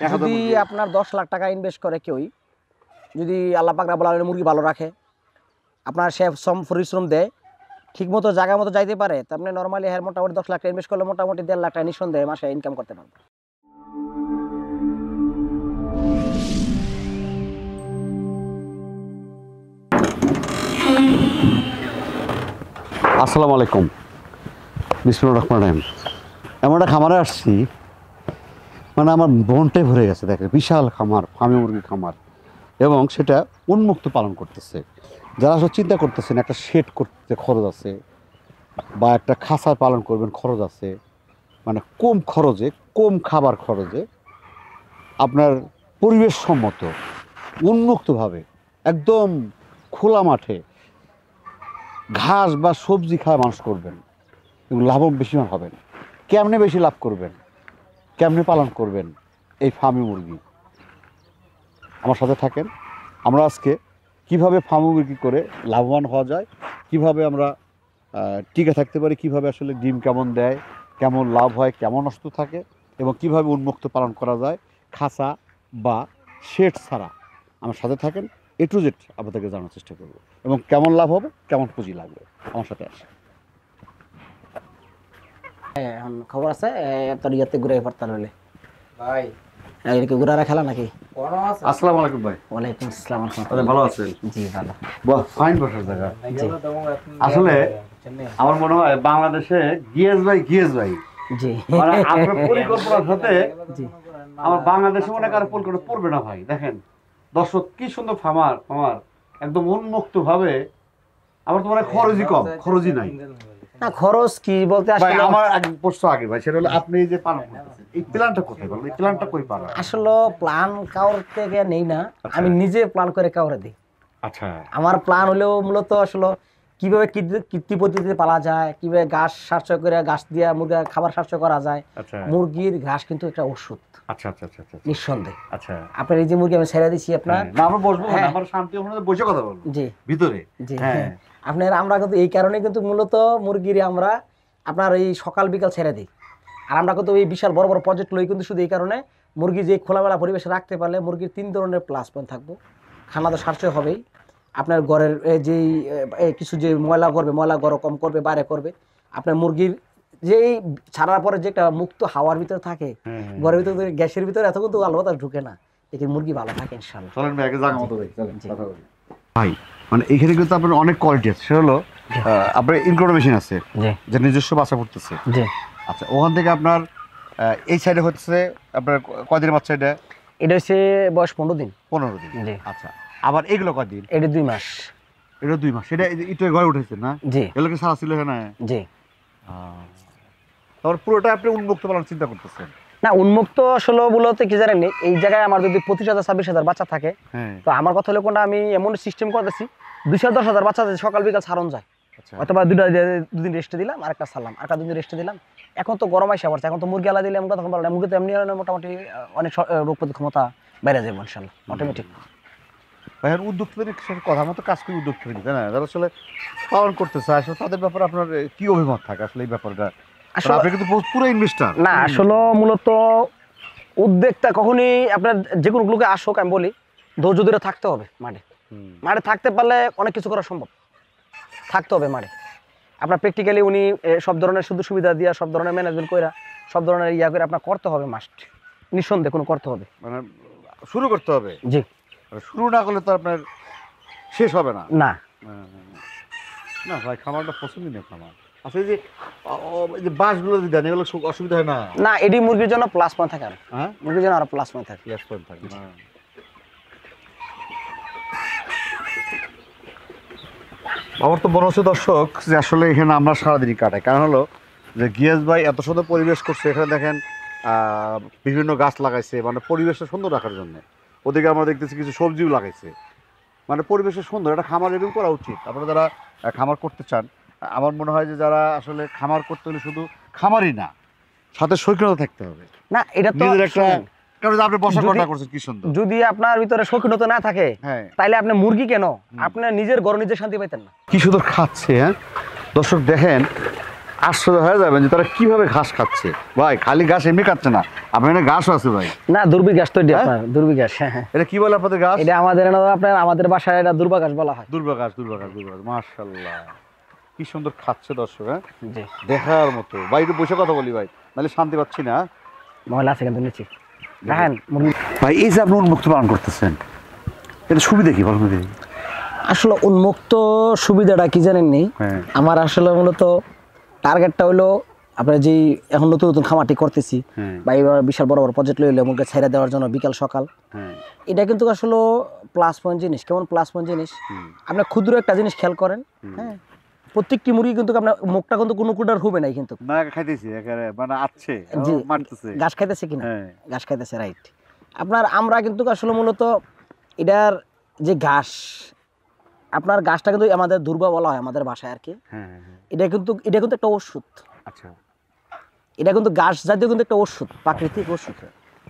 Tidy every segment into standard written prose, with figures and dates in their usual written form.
যদি আপনার 10 লাখ টাকা ইনভেস্ট করে কেউই, যদি আল্লাহ পাক রাব্বুল আলামিন মুরগি ভালো রাখে, আপনার সে শ্রম পরিশ্রম দেয়, ঠিক মতো জায়গা মতো যাইতে পারে, তা আপনি নর্মালি হ্যাঁ মোটামুটি 10 লাখ টাকা ইনভেস্ট করলে মোটামুটি 1.5 লাখ টাকা নিঃসন্দেহে মাসে ইনকাম করতে পারবে। আসসালামু আলাইকুম, বিসমিল্লাহির রহমানির রহিম। এমন একটা খামারে আসছি, মানে আমার মনটাই ভরে গেছে। দেখে বিশাল খামার, ফার্মি মুরগির খামার, এবং সেটা উন্মুক্ত পালন করতেছে। যারা আসলে চিন্তা করতেছেন একটা শেড করতে খরচ আছে, বা একটা খাঁচা পালন করবেন খরচ আছে, মানে কম খরচে, কম খাবার খরচে আপনার পরিবেশ সম্মত উন্মুক্তভাবে একদম খোলা মাঠে ঘাস বা সবজি খাওয়া মানুষ করবেন এবং লাভ বেশি হবেন। কেমনে বেশি লাভ করবেন, কেমনে পালন করবেন এই ফার্মি মুরগি, আমার সাথে থাকেন। আমরা আজকে কিভাবে ফার্মি মুরগি করে লাভবান হওয়া যায়, কিভাবে আমরা টিকে থাকতে পারি, কিভাবে আসলে ডিম কেমন দেয়, কেমন লাভ হয়, কেমন নষ্ট থাকে, এবং কিভাবে উন্মুক্ত পালন করা যায় খাঁচা বা শেড ছাড়া, আমার সাথে থাকেন। এ টু জেড আপনাদেরকে জানার চেষ্টা করব, এবং কেমন লাভ হবে, কেমন পুঁজি লাগবে, আমার সাথে আসে। এখন খবর আছে তোর ইয়াতে ঘুরে পারতাম হলে ভাই, এদিকে ঘুরারা খেলা নাকি? আসসালামু আলাইকুম ভাই। ওয়ালাইকুম আসসালাম। ভালো আছেন? জি ভালো। বাহ, ফাইন বসার জায়গা। আসলে আমার মনে হয় বাংলাদেশে গিয়েস ভাই জি, মানে আপনার পরিকল্পনার সাথে জি আমার বাংলাদেশে মনে কারো পরিকল্পনা পড়বে না ভাই। দেখেন দর্শক, কি সুন্দর ফার্মার একদম উন্মুক্ত ভাবে। আমার তো মনে হয় খরচই কম, খরচই নাই। না খরচ কি বলতে ভাই আসলে আমার এক প্রশ্ন আগে ভাই, সেটা হলো আপনি যে পালন করতেছেন এই প্ল্যানটা কোথায় বলেন, এই প্ল্যানটা কই পাবেন? আসলে প্ল্যান কাউর থেকে নেই না, আমি নিজে প্ল্যান করে কাউরে দিই। আচ্ছা, আমার প্ল্যান হলেও মূলত আসলে কিভাবে কৃত্রিম পদ্ধতিতে পালা যায়, কিভাবে ঘাস সাশ্রয় করে ঘাস দিয়ে মুরগির খাবার সাশ্রয় করা যায়। আচ্ছা, মুরগির ঘাস কিন্তু একটা ওষুধ, আচ্ছা, আচ্ছা, আচ্ছা, আচ্ছা, নিঃসন্দেহে। আচ্ছা। আপনার এই যে মুরগি আমি ছেড়ে দিচ্ছি আপনার, না আমরা বসবো না, হ্যাঁ। আমরা শান্তি ওখানে বসে কথা বলবো জি ভিতরে। জি হ্যাঁ, আপনার আমরা কিন্তু এই কারণে কিন্তু মূলত মুরগির আমরা আপনার এই সকাল বিকাল ছেড়ে দিই। আর আমরা কিন্তু এই বিশাল বড় বড় প্রজেক্ট লই কিন্তু শুধু এই কারণে, মুরগি যে খোলামেলা পরিবেশে রাখতে পারলে মুরগির 3 ধরনের প্লাস পয়েন্ট থাকবো। খানা তো সাশ্রয় হবেই, আপনার ঘরের যেই কিছু যে ময়লা করবে, ময়লা ঘর কম করবে, বাইরে করবে। আপনার মুরগির যেই ছাড়ার পরে যে একটা মুক্ত হাওয়ার ভিতরে থাকে, ঘরের ভিতরে গ্যাসের ভিতরে এত কিন্তু আলো বাতাস ঢুকে না, এতে মুরগি ভালো থাকে ইনশাআল্লাহ। চলেন ভাই আগে জায়গা মতো ভাই, চলেন কথা বলি। ভাই মানে এখানে কিন্তু আপনার অনেক কোয়ালিটি আছে। সেটা হলো আপনার ইনক্লুড মেশিন আছে, যে নিজস্ব বাচ্চা পড়তেছে। জি, আচ্ছা, ওখান থেকে আপনার এই সাইডে হচ্ছে আপনার কয়দিনের বাচ্চা এটা? এটা হচ্ছে বয়স 15 দিন। 15 দিন। জি। আচ্ছা, আবার এগুলো কয়দিন? এটা 2 মাস। এটা 2 মাস। এটা একটু ঘরে উঠেছে না? জি এগুলো কি সারা ছিল এখানে? জি। তারপর পুরোটা আপনি উন্মুক্ত পালন চিন্তা করতেছেন? না উন্মুক্ত আসলে বলতে কি জানেন, এই জায়গায় আমার যদি 25,000 26,000 বাচ্চা থাকে, হ্যাঁ। তো আমার কথা হলো কোনটা, আমি এমন সিস্টেম করতেছি 210,000 বাচ্চা সকাল বিকাল ছাড়ন যায়। আচ্ছা, অথবা দুদিন রেস্টে দিলাম, আরেকটা ছাড়লাম, আরেকটা 2 দিন রেস্টে দিলাম। এখন তো গরম আইসা পড়ছে, এখন তো মুরগি আলা দিলে এমন কথা বলে না, মুরগি তো এমনি মোটামুটি অনেক রোগ প্রতিরোধ ক্ষমতা বেড়ে যাবে ইনশাআল্লাহ অটোমেটিক। ভাইয়ের উদ্যোক্তাদের সাথে কথা মতো কাজ করে উদ্যোক্তা তাই না, যারা আসলে পালন করতে চায়, আসলে তাদের ব্যাপারে আপনার কি অভিমত থাকে আসলে এই ব্যাপারটা? আসলে আপনি কিন্তু পুরো ইনভেস্টার না, আসলে মূলত উদ্যোক্তা কখনই আপনার যে কোনো লোকে আসুক, আমি বলি ধৈর্য ধরে থাকতে হবে। মাঠে থাকতে পারলে অনেক কিছু করা সম্ভব, থাকতে হবে মাঠে। আপনার প্র্যাকটিক্যালি উনি সব ধরনের সুযোগ সুবিধা দিয়া, সব ধরনের ম্যানেজমেন্ট করে, সব ধরনের ইয়া করে আপনার করতে হবে, মাস্ট নিঃসন্দেহে কোনো করতে হবে, মানে শুরু করতে হবে। জি, শুরু না করলে তো আপনার শেষ হবে না। না না ভাই, খামারটা পছন্দ নেই খামার। আচ্ছা, এই যে বাঁশগুলো যদি দেন, এগুলো অসুবিধা হয় না? না, এটি মুরগির জন্য প্লাস পয়েন্ট থাকে, আর হ্যাঁ, মুরগির জন্য আরো প্লাস পয়েন্ট থাকে। প্লাস পয়েন্ট থাকে। আমার তো মনে হচ্ছে দর্শক যে আসলে এখানে আমরা সারাদিনই কাটাই, কারণ হলো যে গিয়াস ভাই এত সুন্দর পরিবেশ করছে। এখানে দেখেন বিভিন্ন গাছ লাগাইছে, মানে পরিবেশটা সুন্দর রাখার জন্য। ওদিকে আমরা দেখতেছি কিছু সবজিও লাগাইছে, মানে পরিবেশটা সুন্দর। একটা খামার এরকম করা উচিত। আপনারা যারা খামার করতে চান, আমার মনে হয় যে যারা আসলে খামার করতে হলে শুধু খামারই না, সাথে শৌখিনতা থাকতে হবে। না এটা তো নিজের একটা, শুনেন, কারণ আপনি বসা কথা করছেন কি সুন্দর। যদি আপনার ভিতরে শৌখিনতা না থাকে, হ্যাঁ, তাইলে আপনি মুরগি কেন, আপনার নিজের ঘর নিজে শান্তি পাইতেন না। কি সুন্দর খাচ্ছে। হ্যাঁ দর্শক দেখেন, আশ্চর্য হয়ে যাবেন যে তারা কিভাবে ঘাস খাচ্ছে। ভাই খালি ঘাস এমনি খাচ্ছে না, আপনার এখানে ঘাসও আছে ভাই। না দুর্বি ঘাস তো এটা হ্যাঁ? আপনার দুর্বি ঘাস, হ্যাঁ হ্যাঁ। এটা কি বলে আপনাদের ঘাস? এটা আমাদের আপনার আমাদের বাসায় এটা দুর্বা ঘাস বলা হয়। দুর্বা ঘাস, দুর্বা ঘাস, দুর্বা ঘাস। মাশাআল্লাহ কি সুন্দর খাচ্ছে দর্শক, হ্যাঁ জি দেখার মতো। ভাই একটু বসে কথা বলি ভাই, নাহলে শান্তি পাচ্ছি না। ময়লা আছে কিন্তু নিচে দেখেন মুরগি। ভাই এই যে আপনি উন্মুক্ত পালন করতেছেন, এটা সুবিধা কি বলুন দেখি? আসলে উন্মুক্ত সুবিধাটা কি জানেননি, হ্যাঁ আমার আসলে মূলত টার্গেটটা হলো আপনার যেই এখন নতুন নতুন খামারটি করতেছি হ্যাঁ বা এইভাবে বিশাল বড় বড় প্রজেক্ট লইলে মুরগি ছেড়ে দেওয়ার জন্য বিকাল সকাল, হ্যাঁ এটা কিন্তু আসলে প্লাস পয়েন্ট জিনিস। কেমন প্লাস পয়েন্ট জিনিস? আপনার ক্ষুদ্র একটা জিনিস খেয়াল করেন, হ্যাঁ প্রত্যেকটি মুরগি কিন্তু আপনার মুখটা কিন্তু কোনো কুটার হবে নাই কিন্তু না খাইতেছি একেবারে মানে আছে জি মারতেছে। ঘাস খাইতেছে কিনা, হ্যাঁ ঘাস খাইতেছে, রাইট। আপনার আমরা কিন্তু আসলে মূলত এটার যে ঘাস, আপনার ঘাসটা কিন্তু আমাদের দুর্বা বলা হয় আমাদের ভাষায় আর কি। হ্যাঁ হ্যাঁ এটা কিন্তু একটা ওষুধ, আচ্ছা এটা কিন্তু ঘাস জাতীয় কিন্তু একটা ওষুধ, প্রাকৃতিক ওষুধ।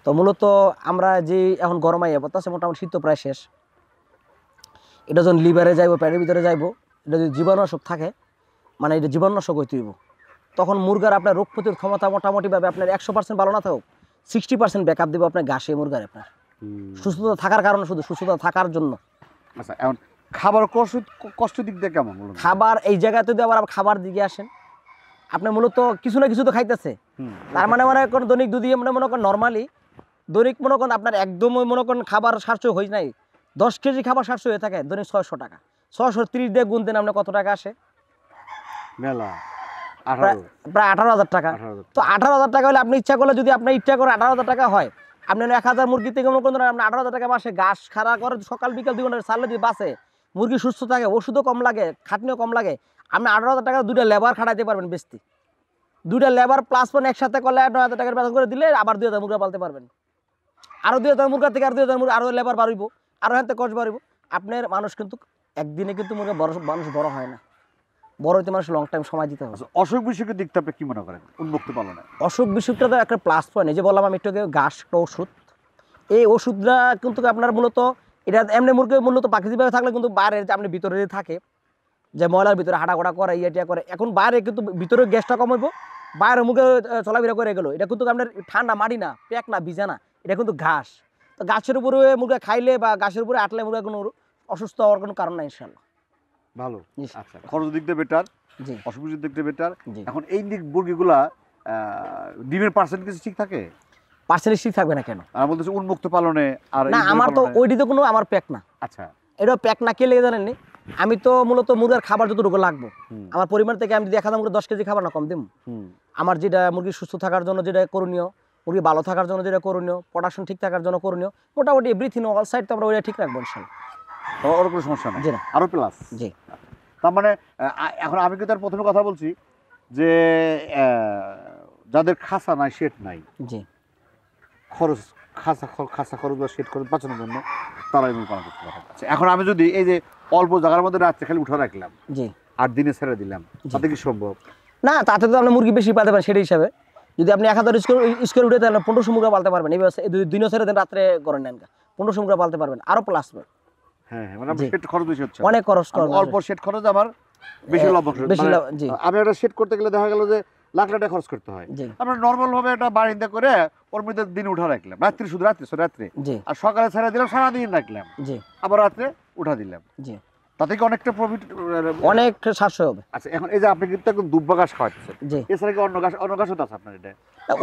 তো মূলত আমরা যে এখন গরমাই বলতেছে মোটামুটি শীত তো প্রায় শেষ, এটা যখন লিভারে যাইবো, পেটের ভিতরে যাইবো, এটা যদি জীবাণুনাশক থাকে মানে এটা জীবাণুনাশক হইতে হইব, তখন মুরগার আপনার রোগ প্রতিরোধ ক্ষমতা মোটামুটিভাবে আপনার 100% ভালো না থাকুক 60% ব্যাকআপ দেবো আপনার ঘাসে মুরগার আপনার সুস্থতা থাকার কারণে, শুধু সুস্থতা থাকার জন্য। আচ্ছা এখন খাবার কষ্ট দিক দিয়ে কেমন বলুন? খাবার এই জায়গাতে যদি আবার খাবার দিকে আসেন, আপনি মূলত কিছু না কিছু তো খাইতেছে, তার মানে মনে করেন দৈনিক দুধ দিয়ে মনে করেন নর্মালি দৈনিক মনে করেন আপনার একদমই মনে করেন খাবার সাশ্রয় হয়ে নাই, 10 কেজি খাবার সাশ্রয় হয়ে থাকে দৈনিক 600 টাকা, 630 দিয়ে গুণ দেন আপনার কত টাকা আসে? মেলা প্রায় 18,000 টাকা। তো 18,000 টাকা হলে আপনি ইচ্ছা করলে যদি আপনার ইচ্ছা করে 18,000 টাকা হয়, আপনি 1000 মুরগি থেকে মনে করেন আপনি 18,000 টাকা মাসে ঘাস খাড়া করে সকাল বিকাল 2 ঘন্টা ছাড়লে যদি বাঁচে, মুরগি সুস্থ থাকে, ওষুধও কম লাগে, খাটনিও কম লাগে, আপনি 18,000 টাকা 2টা লেবার খাটাইতে পারবেন বেশি। 2টা লেবার প্লাস পয়েন্ট একসাথে করলে 9,000 টাকার বেতন করে দিলে আবার 2,000 মুরগা পালতে পারবেন। আরও 2,000 মুরগা থেকে আর 2,000 মুরগা আরও লেবার বাড়িব, আরও হাতে কষ্ট বাড়িব। আপনার মানুষ কিন্তু একদিনে কিন্তু মুরগা মানুষ বড় হয় না, বড় হইতে মানুষ লং টাইম সময় দিতে হবে। অসুখ বিসুখের দিকটা আপনি কি মনে করেন উন্মুক্ত পালনে? অসুখ বিসুখটা তো একটা প্লাস পয়েন্ট, এই যে বললাম আমি একটু আগে ঘাস একটা ওষুধ, এই ওষুধটা কিন্তু আপনার মূলত এটা এমনি মুরগি মূলত প্রাকৃতিকভাবে থাকলে কিন্তু বাইরে যে আপনি ভিতরে যে থাকে যে ময়লার ভিতরে হাঁটাঘোটা করে ইয়েটিয়া করে, এখন বাইরে কিন্তু ভিতরে গ্যাসটা কমাইব, বাইরে মুখে চলাফেরা করে গেলো, এটা কিন্তু আপনার ঠান্ডা মাটি না, প্যাক না, ভিজা না, এটা কিন্তু ঘাস। তো গাছের উপরে মুরগা খাইলে বা গাছের উপরে আটলে মুরগা কোনো অসুস্থ হওয়ার কোনো কারণ নাই ইনশাল্লাহ। ভালো। আচ্ছা খরচ দিক দিয়ে বেটার, জি অসুখ বিসুখ দিক দিয়ে বেটার। জি। এখন এই দিক মুরগিগুলা ডিমের পার্সেন্টেজ ঠিক থাকে? পার্সেন্টেজ ঠিক থাকবে না কেন? আর বলতেছে উন্মুক্ত পালনে আর না আমার তো ওইটিতে কোনো আমার প্যাক না। আচ্ছা এটা প্যাক না কে লেগে জানেননি, আমি তো মূলত মুরগার খাবার যতটুকু লাগবো আমার পরিমাণ থেকে আমি যদি 1000 মুরগি 10 কেজি খাবার না কম দিব। আমার যেটা মুরগি সুস্থ থাকার জন্য যেটা করণীয়, মুরগি ভালো থাকার জন্য যেটা করণীয়, প্রোডাকশন ঠিক থাকার জন্য করণীয়, মোটামুটি এভরিথিং অল সাইড তো আমরা ওইটা ঠিক রাখবো ইনশাল্লাহ। ওর কোনো সমস্যা নেই, জি না, আরো প্লাস। জি তার মানে এখন আমি কিন্তু তার প্রথমে কথা বলছি যে যাদের খাসা নাই শেড নাই, জি খরচ খাসা খরচ বা শেড খরচ বাঁচানোর জন্য তারাই মূল পালন করতে পারে। আচ্ছা এখন আমি যদি এই যে অল্প জায়গার মধ্যে রাত্রে খালি উঠে রাখলাম জি আর দিনে ছেড়ে দিলাম, তাতে কি সম্ভব? না, তাতে তো আপনি মুরগি বেশি পালতে পারেন। সেই হিসাবে যদি আপনি 1000 স্কোয়ার উঠে তাহলে 1500 মুরগা পালতে পারবেন। এই দিনও ছেড়ে দেন, রাত্রে করেন নেন, 1500 মুরগা পালতে পারবেন, আরো প্লাস। হ্যাঁ হ্যাঁ, মানে শেড খরচ বেশি হচ্ছে, অনেক খরচ করবেন, অল্প শেড খরচ আমার বেশি লাভ হচ্ছে। জি আমি একটা শেড করতে গেলে দেখা গেল যে লাখ লাখ টাকা খরচ করতে হয়। আমরা নর্মাল ভাবে একটা বারিন্দা করে ওর মধ্যে দিন উঠা রাখলাম, রাত্রি শুধু রাত্রে, আর সকালে ছেড়ে দিলাম, সারাদিন রাখলাম, আবার রাত্রে উঠা দিলাম, তাতে কি অনেকটা প্রফিট, অনেক সাশ্রয় হবে। আচ্ছা এখন এই যে আপনি কিন্তু একদম দুব্বা ঘাস খাওয়াচ্ছেন, এছাড়া কি অন্য ঘাসও তো আছে আপনার? এটা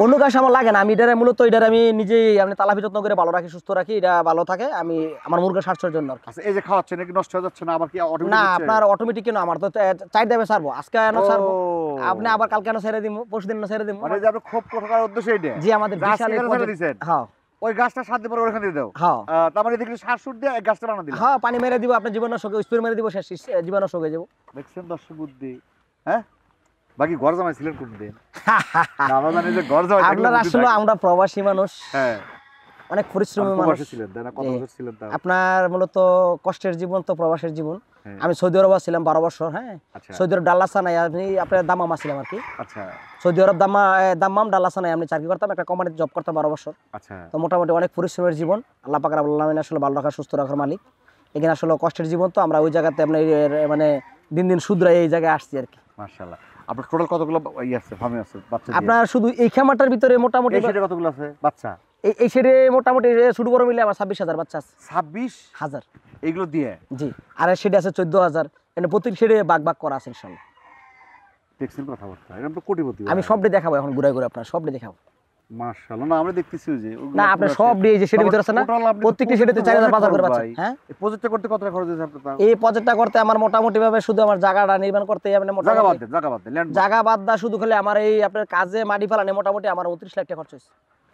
অন্য ঘাস আমার লাগে না, আমি এটা মূলত এটা আমি নিজেই আমি তালাফি যত্ন করে ভালো রাখি, সুস্থ রাখি, এটা ভালো থাকে, আমি আমার মুরগির স্বাস্থ্যের জন্য। আচ্ছা এই যে খাওয়াচ্ছেন এটা কি নষ্ট হয়ে যাচ্ছে না? আবার কি না, আপনার অটোমেটিক কেন, আমার তো 4 দেবে ছাড়বো, আজকে এনে ছাড়বো, আপনি আবার কালকে এনে ছেড়ে দিব, পরশুদিন এনে ছেড়ে দিব। মানে যে আপনি খুব প্রকার উদ্দেশ্য এটা? জি, আমাদের বিশাল দিয়েছেন। হ্যাঁ, ওই গাছটা 7 দিন পরে ওখানে দিয়ে দাও। হ্যাঁ, তার মানে দেখলে সার সুর দিয়ে গাছটা বানা দিলাম। হ্যাঁ, পানি মেরে দিব, আপনার জীবাণুনাশক স্প্রে মেরে দিব, শেষ জীবাণুনাশক হয়ে যাব। দেখছেন দর্শক বুদ্ধি, হ্যাঁ? বাকি ঘর জামাই ছিলেন কোন দিন? না আমরা জানি যে ঘর জামাই আপনার আসলে আমরা প্রবাসী মানুষ, হ্যাঁ অনেক পরিশ্রমী মানুষ ছিলেন, তাই না? কত বছর ছিলেন তাও? আপনার মূলত কষ্টের জীবন তো প্রবাসের জীবন। আমি সৌদি আরব ছিলাম 12 বছর। হ্যাঁ, সৌদি আরব ডাল্লাসানায় আমি আপনার দামামা ছিলাম আর কি। আচ্ছা, সৌদি আরব দাম্মাম ডাল্লাসানায় আমি চাকরি করতাম, একটা কোম্পানিতে জব করতাম 12 বছর। আচ্ছা, তো মোটামুটি অনেক পরিশ্রমের জীবন, আল্লাহ পাক রাব্বুল আলামিন আসলে ভালো রাখার সুস্থ রাখার মালিক। এখানে আসলে কষ্টের জীবন, তো আমরা ওই জায়গাতে আপনার মানে দিন দিন শুধরাই এই জায়গায় আসছি আর কি। মাশাআল্লাহ। আপনার টোটাল কতগুলো আছে ফার্মে আছে বাচ্চা দিয়ে? আপনার শুধু এই খামারটার ভিতরে মোটামুটি এই সাইডে কতগুলো আছে বাচ্চা? এই সেরে মোটামুটি ছোট বড় মিলে আমার 26,000 বাচ্চা আছে। 26,000 হাজার এইগুলো দিয়ে? জি। আর সেটা আছে 14,000। মানে প্রত্যেক সেরে বাগ করা আছে ইনশাআল্লাহ। টেক্সিল কথাবার্তা এরকম তো কোটিপতি আমি সবটি দেখাবো এখন ঘুরে আপনার সবটি দেখাবো। মাশাআল্লাহ। না আমরা দেখতেছি যে না আপনার সবটি এই যে সেটার ভিতরে আছে না, প্রত্যেকটি সেটাতে 4,000 5,000 করে বাচ্চা। হ্যাঁ, এই প্রজেক্টটা করতে কত টাকা খরচ হয়েছে আপনার? এই প্রজেক্টটা করতে আমার মোটামুটি ভাবে শুধু আমার জায়গাটা নির্মাণ করতে মানে জায়গা বাদ মোটামুটি দেন ল্যান্ড জায়গা বাদ দা শুধু খালি আমার এই আপনার কাজে মাটি ফেলানে মোটামুটি আমার 29 লাখ টাকা খরচ হয়েছে।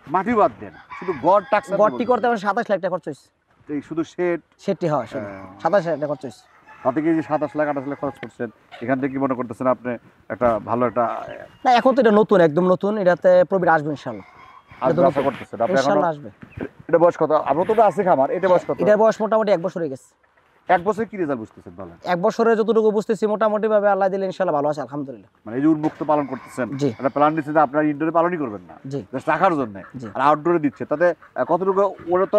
মাটি বাদ দেন, শুধু গড় টাক্স গড়টি করতে আমার 27 লাখ টাকা খরচ হয়েছে। এই শুধু শেড সেটি হয় শুধু 27 লাখ টাকা খরচ হয়েছে। তাতে কি যে 27 লাখ 28 লাখ খরচ করছেন, এখান থেকে কি মনে করতেছেন আপনি একটা ভালো একটা না এখন তো এটা নতুন, একদম নতুন, এটাতে প্রফিট আসবে ইনশাআল্লাহ। আশা করতেছেন আপনি? এখন ইনশাআল্লাহ আসবে। এটা বয়স কত? আমরা তো আছে খামার, এটা বয়স কত? এটার বয়স মোটামুটি 1 বছর হয়ে গেছে। 1 বছরে কি রেজাল্ট বুঝতেছেন বলেন? 1 বছরে যতটুকু বুঝতেছি মোটামুটি ভাবে আল্লাহ দিলে ইনশাআল্লাহ ভালো আছে আলহামদুলিল্লাহ। মানে এই যে উন্মুক্ত পালন করতেছেন, জি। একটা প্ল্যান দিচ্ছেন যে আপনারা ইনডোরে পালনই করবেন না, জি জাস্ট রাখার জন্য, জি। আর আউটডোরে দিচ্ছে, তাতে কতটুকু? ওরা তো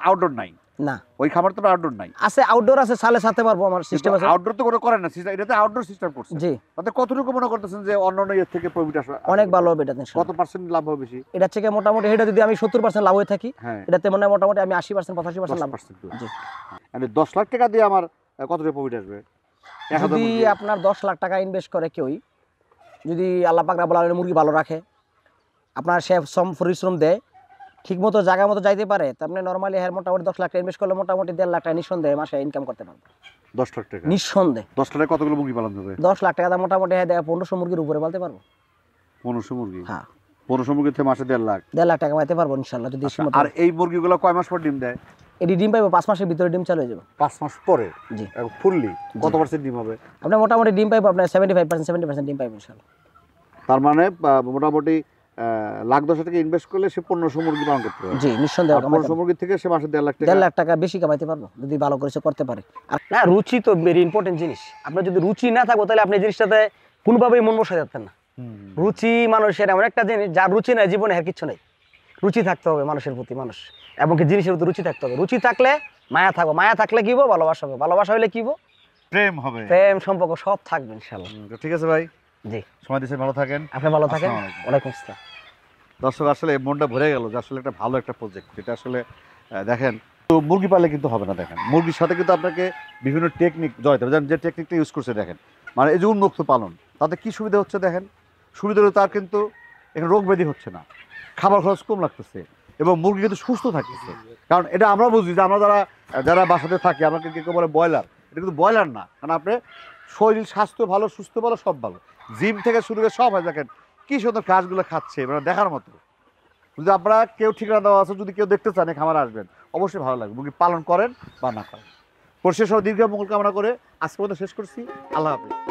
আউটডোর নাই, না ওই খামার তো আউটডোর নাই। আছে, আউটডোর আছে, সালে সাথে পারবো, আমার সিস্টেম আছে। আউটডোর তো কোনো করেন না, এটাতে আউটডোর সিস্টেম করছে। জি। তাতে কতটুকু মনে করতেছেন যে অন্যান্য এর থেকে প্রফিট আসবে? অনেক ভালো হবে এটা কত ইনশাআল্লাহ। পার্সেন্ট লাভ হবে বেশি? এটা থেকে মোটামুটি এটা যদি আমি 70% লাভ হয়ে থাকি, হ্যাঁ, এটাতে মনে হয় মোটামুটি আমি 80% 85% লাভ। 10% লাভ। জি। মানে 10 লাখ টাকা দিয়ে আমার কতটা প্রফিট আসবে? যদি আপনার 10 লাখ টাকা ইনভেস্ট করে কেউই, যদি আল্লাহ পাক রাব্বুল আলামিন মুরগি ভালো রাখে, আপনার সে পরিশ্রম দেয়, ঠিক মতো জায়গা মতো যাইতে পারে, তার মানে নরমালি হ্যাঁ মোটামুটি 10 লাখ টাকা ইনভেস্ট করলে মোটামুটি 1.5 লাখ টাকা নিঃসন্দেহে মাসে ইনকাম করতে পারবে। 10 লাখ টাকা নিঃসন্দেহে 10 লাখ টাকা কতগুলো মুরগি পালন হবে? 10 লাখ টাকা দাম মোটামুটি হ্যাঁ 1500 মুরগির উপরে বলতে পারবো। 1500 মুরগি? হ্যাঁ 1500 মুরগি থেকে মাসে 1.5 লাখ। 1.5 লাখ টাকা পাইতে পারবো ইনশাআল্লাহ যদি আচ্ছা, আর এই মুরগিগুলো কয় মাস পর ডিম দেয়? এটি ডিম পাইবো 5 মাসের ভিতরে, ডিম চালু হয়ে যাবে। 5 মাস পরে? জি। ফুললি কত পার্সেন্ট ডিম হবে? আপনার মোটামুটি ডিম পাইবো আপনার 70% ডিম পাইবো ইনশাআল্লাহ। তার মানে মোটামুটি লাখ 10 টাকা ইনভেস্ট করলে সে 1500 মুরগি পালন করতে পারবে। জি নিঃসন্দেহে 1500 মুরগি থেকে সে মাসে 1.5 লাখ টাকা। 1.5 লাখ টাকা বেশি কামাইতে পারবো যদি ভালো করে সে করতে পারে। আর না, রুচি তো ভেরি ইম্পর্টেন্ট জিনিস। আপনার যদি রুচি না থাকো তাহলে আপনি এই জিনিসটাতে কোনোভাবেই মন বসাতে পারতেন না। রুচি মানুষের এমন একটা জিনিস, যার রুচি নাই জীবনে আর কিছু নেই। রুচি থাকতে হবে মানুষের প্রতি, মানুষ এবং কি জিনিসের প্রতি রুচি থাকতে হবে। রুচি থাকলে মায়া থাকবে, মায়া থাকলে কি হবো? ভালোবাসা হবে, ভালোবাসা হলে কি হবো? প্রেম হবে, প্রেম সম্পর্ক সব থাকবে ইনশাআল্লাহ। ঠিক আছে ভাই, জি সময় দিয়েছেন, ভালো থাকেন। আপনি ভালো থাকেন। আসসালামু আলাইকুম। ওয়ালাইকুম আসসালাম। দর্শক আসলে মনটা ভরে গেল যে আসলে একটা ভালো একটা প্রজেক্ট, যেটা আসলে দেখেন তো মুরগি পালে কিন্তু হবে না। দেখেন মুরগির সাথে কিন্তু আপনাকে বিভিন্ন টেকনিক জড়াতে হবে। যে টেকনিকটা ইউজ করছে দেখেন, মানে এই যে উন্মুক্ত পালন, তাতে কি সুবিধা হচ্ছে দেখেন। সুবিধা হলো তার কিন্তু এখানে রোগ ব্যাধি হচ্ছে না, খাবার খরচ কম লাগতেছে, এবং মুরগি কিন্তু সুস্থ থাকতেছে। কারণ এটা আমরা বুঝি যে আমরা যারা বাসাতে থাকি, আমরা কিন্তু কেউ বলে ব্রয়লার, এটা কিন্তু ব্রয়লার না। কারণ আপনার শরীর স্বাস্থ্য ভালো, সুস্থ ভালো, সব ভালো, জিম থেকে শুরু করে সব হয়। দেখেন কি সুন্দর কাজগুলো খাচ্ছে, মানে দেখার মতো। যদি আপনারা কেউ ঠিকানা দেওয়া আছে, যদি কেউ দেখতে চান খামারে আসবেন, অবশ্যই ভালো লাগবে। মুরগি পালন করেন বা না করেন। পরিশেষ দীর্ঘ মঙ্গল কামনা করে আজকের মতো শেষ করছি। আল্লাহ হাফেজ।